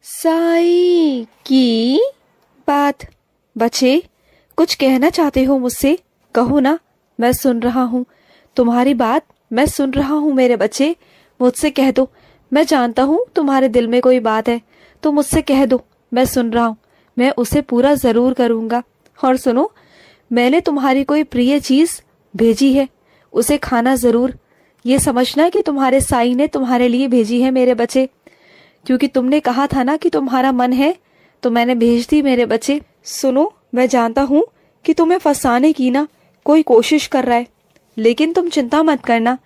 साई की बात। बच्चे, कुछ कहना चाहते हो मुझसे? कहो ना, मैं सुन रहा हूँ। तुम्हारी बात मैं सुन रहा हूँ मेरे बच्चे, मुझसे कह दो। मैं जानता हूँ तुम्हारे दिल में कोई बात है, तो मुझसे कह दो, मैं सुन रहा हूँ। मैं उसे पूरा जरूर करूँगा। और सुनो, मैंने तुम्हारी कोई प्रिय चीज भेजी है, उसे खाना जरूर। ये समझना कि तुम्हारे साई ने तुम्हारे लिए भेजी है मेरे बच्चे, क्योंकि तुमने कहा था ना कि तुम्हारा मन है, तो मैंने भेज दी मेरे बच्चे। सुनो, मैं जानता हूँ कि तुम्हें फंसाने की ना कोई कोशिश कर रहा है, लेकिन तुम चिंता मत करना,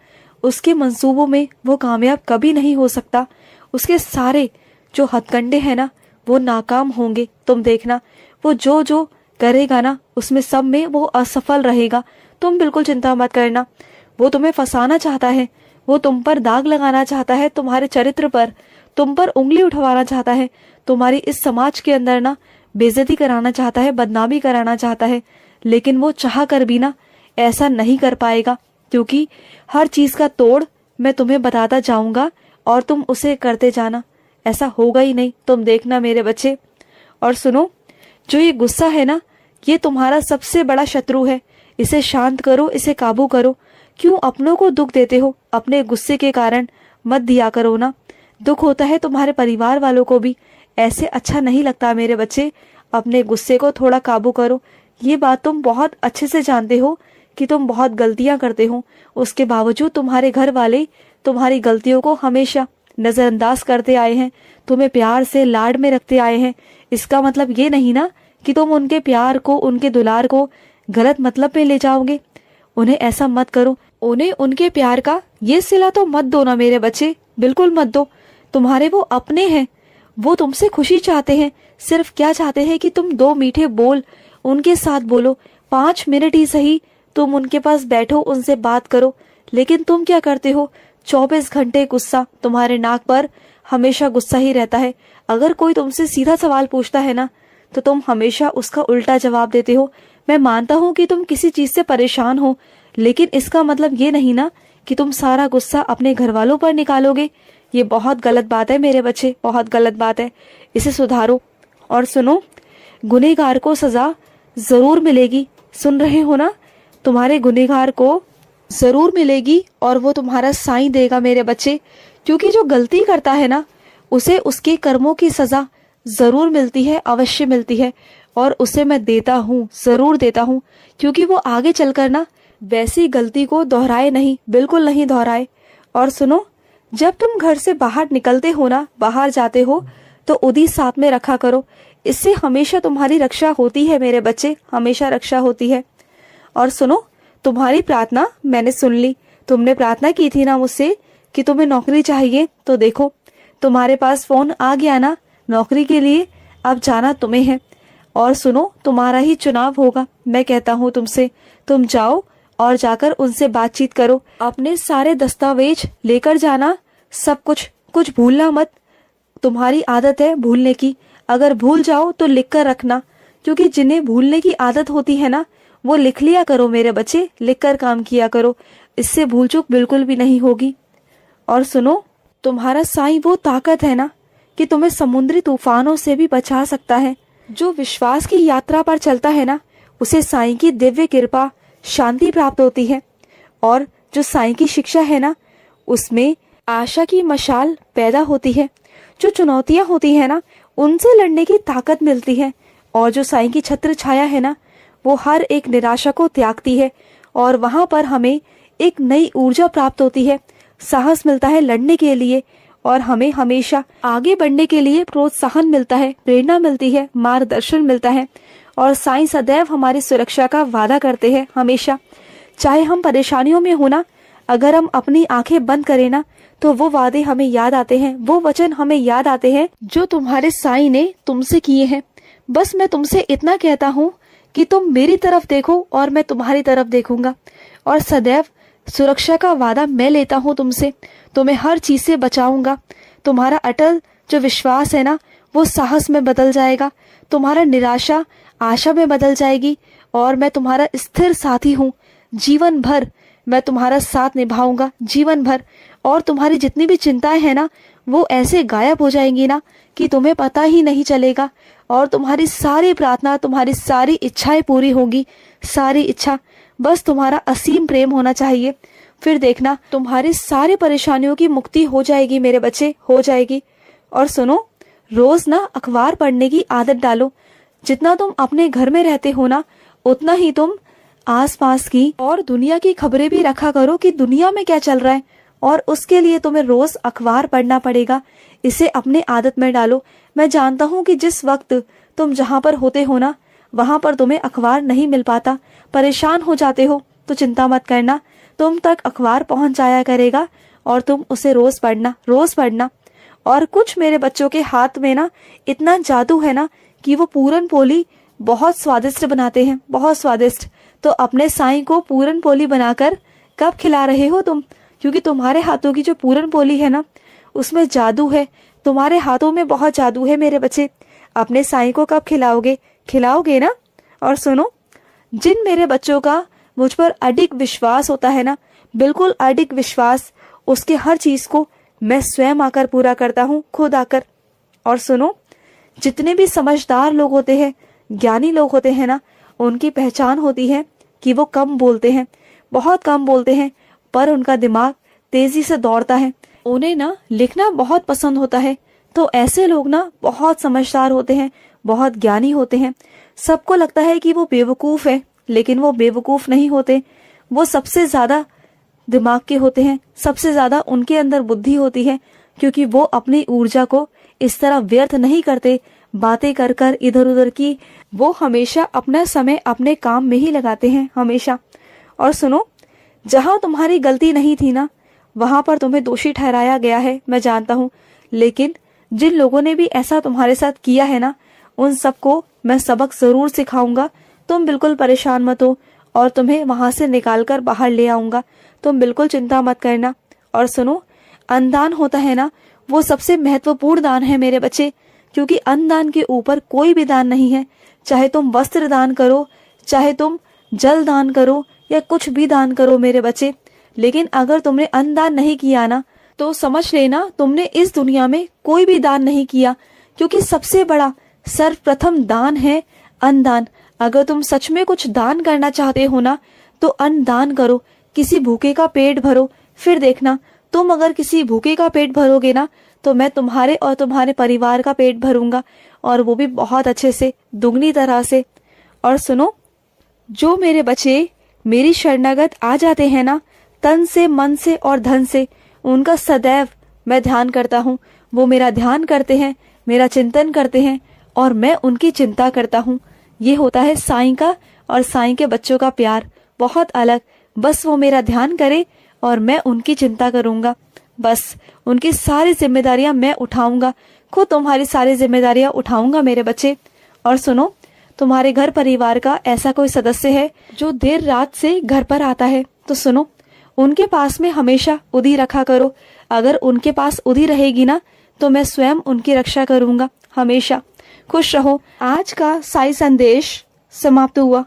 उसके मंसूबों में वो कामयाब कभी नहीं हो सकता। उसके सारे जो हथकंडे हैं ना, वो नाकाम होंगे। तुम देखना, वो जो जो करेगा ना, उसमें सब में वो असफल रहेगा। तुम बिल्कुल चिंता मत करना। वो तुम्हें फंसाना चाहता है, वो तुम पर दाग लगाना चाहता है, तुम्हारे चरित्र पर, तुम पर उंगली उठवाना चाहता है, तुम्हारी इस समाज के अंदर ना बेइज्जती कराना चाहता है, बदनामी कराना चाहता है। लेकिन वो चाह कर भी ना ऐसा नहीं कर पाएगा, क्योंकि हर चीज का तोड़ मैं तुम्हें बताता जाऊंगा और तुम उसे करते जाना। ऐसा होगा ही नहीं, तुम देखना मेरे बच्चे। और सुनो, जो ये गुस्सा है ना, ये तुम्हारा सबसे बड़ा शत्रु है। इसे शांत करो, इसे काबू करो। क्यों अपनों को दुख देते हो? अपने गुस्से के कारण मत दिया करो ना। दुख होता है तुम्हारे परिवार वालों को भी, ऐसे अच्छा नहीं लगता मेरे बच्चे। अपने गुस्से को थोड़ा काबू करो। ये बात तुम बहुत अच्छे से जानते हो कि तुम बहुत गलतियां करते हो, उसके बावजूद तुम्हारे घर वाले तुम्हारी गलतियों को हमेशा नजरअंदाज करते आए हैं, तुम्हें प्यार से लाड में रखते आए हैं। इसका मतलब ये नहीं ना कि तुम उनके प्यार को, उनके दुलार को गलत मतलब में ले जाओगे। उन्हें ऐसा मत करो। उन्हें उनके प्यार का ये सिला तो मत दो ना मेरे बच्चे, बिल्कुल मत दो। तुम्हारे वो अपने हैं, वो तुमसे खुशी चाहते हैं। सिर्फ क्या चाहते हैं कि तुम दो मीठे बोल उनके साथ बोलो, 5 मिनट ही सही तुम उनके पास बैठो, उनसे बात करो। लेकिन तुम क्या करते हो? 24 घंटे गुस्सा, तुम्हारे नाक पर हमेशा गुस्सा ही रहता है। अगर कोई तुमसे सीधा सवाल पूछता है ना, तो तुम हमेशा उसका उल्टा जवाब देते हो। मैं मानता हूँ कि तुम किसी चीज से परेशान हो, लेकिन इसका मतलब ये नहीं ना कि तुम सारा गुस्सा अपने घर वालों पर निकालोगे। ये बहुत गलत बात है मेरे बच्चे, बहुत गलत बात है। इसे सुधारो। और सुनो, गुनहगार को सजा जरूर मिलेगी। सुन रहे हो ना? तुम्हारे गुनहगार को जरूर मिलेगी, और वो तुम्हारा साईं देगा मेरे बच्चे। क्योंकि जो गलती करता है ना, उसे उसके कर्मों की सजा जरूर मिलती है, अवश्य मिलती है। और उसे मैं देता हूँ, जरूर देता हूँ, क्योंकि वो आगे चलकर ना वैसी गलती को दोहराए नहीं, बिल्कुल नहीं दोहराए। और सुनो, जब तुम घर से बाहर निकलते हो ना, बाहर जाते हो, तो उदी साथ में रखा करो। इससे हमेशा तुम्हारी रक्षा होती है मेरे बच्चे, हमेशा रक्षा होती है। और सुनो, तुम्हारी प्रार्थना मैंने सुन ली। तुमने प्रार्थना की थी ना मुझसे कि तुम्हें नौकरी चाहिए, तो देखो तुम्हारे पास फोन आ गया ना नौकरी के लिए। अब जाना तुम्हें है। और सुनो, तुम्हारा ही चुनाव होगा। मैं कहता हूँ तुमसे, तुम जाओ और जाकर उनसे बातचीत करो। अपने सारे दस्तावेज लेकर जाना, सब कुछ, कुछ भूलना मत। तुम्हारी आदत है भूलने की, अगर भूल जाओ तो लिख कर रखना, क्योंकि जिन्हें भूलने की आदत होती है ना, वो लिख लिया करो मेरे बच्चे, लिख कर काम किया करो। इससे भूल चूक बिल्कुल भी नहीं होगी। और सुनो, तुम्हारा साईं वो ताकत है ना कि तुम्हें समुद्री तूफानों से भी बचा सकता है। जो विश्वास की यात्रा पर चलता है ना, उसे साईं की दिव्य कृपा, शांति प्राप्त होती है। और जो साईं की शिक्षा है ना, उसमें आशा की मशाल पैदा होती है। जो चुनौतियां होती है ना, उनसे लड़ने की ताकत मिलती है। और जो साईं की छत्र छाया है ना, वो हर एक निराशा को त्यागती है, और वहां पर हमें एक नई ऊर्जा प्राप्त होती है, साहस मिलता है लड़ने के लिए, और हमें हमेशा आगे बढ़ने के लिए प्रोत्साहन मिलता है, प्रेरणा मिलती है, मार्गदर्शन मिलता है। और साईं सदैव हमारी सुरक्षा का वादा करते हैं हमेशा। चाहे हम परेशानियों में हो ना, अगर हम अपनी आंखें बंद करें ना, तो वो वादे हमें याद आते हैं, वो वचन हमें याद आते हैं जो तुम्हारे साईं ने तुमसे किए हैं। बस मैं तुमसे इतना कहता हूँ कि तुम मेरी तरफ देखो और मैं तुम्हारी तरफ देखूंगा, और सदैव सुरक्षा का वादा मैं लेता हूँ तुमसे। तुम्हें हर चीज से बचाऊंगा। तुम्हारा अटल जो विश्वास है ना, वो साहस में बदल जाएगा। तुम्हारा निराशा आशा में बदल जाएगी। और मैं तुम्हारा स्थिर साथी हूँ। जीवन भर मैं तुम्हारा साथ निभाऊंगा, जीवन भर। और तुम्हारी जितनी भी चिंताएं हैं ना, वो ऐसे गायब हो जाएंगी ना कि तुम्हें पता ही नहीं चलेगा, और तुम्हारी सारी प्रार्थना, तुम्हारी सारी इच्छाएं पूरी होंगी। सारी इच्छा, बस तुम्हारा असीम प्रेम होना चाहिए। फिर देखना तुम्हारी सारी परेशानियों की मुक्ति हो जाएगी मेरे बच्चे, हो जाएगी। और सुनो, रोज ना अखबार पढ़ने की आदत डालो। जितना तुम अपने घर में रहते हो ना, उतना ही तुम आसपास की और दुनिया की खबरें भी रखा करो कि दुनिया में क्या चल रहा है, और उसके लिए तुम्हें रोज अखबार पढ़ना पड़ेगा। इसे अपने आदत में डालो। मैं जानता हूँ कि जिस वक्त तुम जहाँ पर होते हो ना, वहां पर तुम्हें अखबार नहीं मिल पाता, परेशान हो जाते हो, तो चिंता मत करना, तुम तक अखबार पहुंच जाया करेगा और तुम उसे रोज पढ़ना, रोज पढ़ना। और कुछ मेरे बच्चों के हाथ में ना इतना जादू है ना कि वो पूरन पोली बहुत स्वादिष्ट बनाते हैं, बहुत स्वादिष्ट। तो अपने साईं को पूरन पोली बनाकर कब खिला रहे हो तुम? क्योंकि तुम्हारे हाथों की जो पूरन पोली है ना, उसमें जादू है, तुम्हारे हाथों में बहुत जादू है मेरे बच्चे। अपने साईं को कब खिलाओगे? खिलाओगे ना। और सुनो, जिन मेरे बच्चों का मुझ पर अडिग विश्वास होता है ना, बिल्कुल अडिग विश्वास, उसके हर चीज को मैं स्वयं आकर पूरा करता हूँ, खुद आकर। और सुनो, जितने भी समझदार लोग होते हैं, ज्ञानी लोग होते हैं ना, उनकी पहचान होती है कि वो कम बोलते हैं, बहुत कम बोलते हैं, पर उनका दिमाग तेजी से दौड़ता है। उन्हें ना लिखना बहुत पसंद होता है। तो ऐसे लोग ना बहुत समझदार होते हैं, बहुत ज्ञानी होते हैं। सबको लगता है कि वो बेवकूफ है, लेकिन वो बेवकूफ नहीं होते। वो सबसे ज्यादा दिमाग के होते हैं, सबसे ज्यादा उनके अंदर बुद्धि होती है, क्योंकि वो अपनी ऊर्जा को इस तरह व्यर्थ नहीं करते बातें कर कर इधर उधर की। वो हमेशा अपना समय अपने काम में ही लगाते हैं, हमेशा। और सुनो, जहां तुम्हारी गलती नहीं थी ना, वहां पर तुम्हें दोषी ठहराया गया है, मैं जानता हूँ। लेकिन जिन लोगों ने भी ऐसा तुम्हारे साथ किया है ना, उन सबको मैं सबक जरूर सिखाऊंगा। तुम बिल्कुल परेशान मत हो, और तुम्हें वहां से निकाल कर बाहर ले आऊंगा। तुम बिल्कुल चिंता मत करना। और सुनो, अन्नदान होता है ना, वो सबसे महत्वपूर्ण दान है मेरे बच्चे, क्योंकि अन्नदान के ऊपर कोई भी दान नहीं है। चाहे तुम वस्त्र दान करो, चाहे तुम जल दान करो, या कुछ भी दान करो मेरे बच्चे, लेकिन अगर तुमने अन्नदान नहीं किया ना, तो समझ लेना तुमने इस दुनिया में कोई भी दान नहीं किया। क्योंकि सबसे बड़ा सर्वप्रथम दान है अन्नदान। अगर तुम सच में कुछ दान करना चाहते हो ना, तो अन्न दान करो, किसी भूखे का पेट भरो। फिर देखना, तुम अगर किसी भूखे का पेट भरोगे ना, तो मैं तुम्हारे और तुम्हारे परिवार का पेट भरूंगा, और वो भी बहुत अच्छे से, दुगनी तरह से। और सुनो, जो मेरे बच्चे मेरी शरणागत आ जाते हैं ना, तन से, मन से और धन से, उनका सदैव मैं ध्यान करता हूँ। वो मेरा ध्यान करते हैं, मेरा चिंतन करते हैं, और मैं उनकी चिंता करता हूँ। ये होता है साईं का और साईं के बच्चों का प्यार, बहुत अलग। बस वो मेरा ध्यान करे और मैं उनकी चिंता करूंगा। बस उनकी सारी जिम्मेदारियां मैं उठाऊंगा, खुद तुम्हारी सारी जिम्मेदारियां उठाऊंगा मेरे बच्चे। और सुनो, तुम्हारे घर परिवार का ऐसा कोई सदस्य है जो देर रात से घर पर आता है, तो सुनो, उनके पास में हमेशा उधी रखा करो। अगर उनके पास उधी रहेगी ना, तो मैं स्वयं उनकी रक्षा करूंगा हमेशा। खुश रहो। आज का साई संदेश समाप्त हुआ।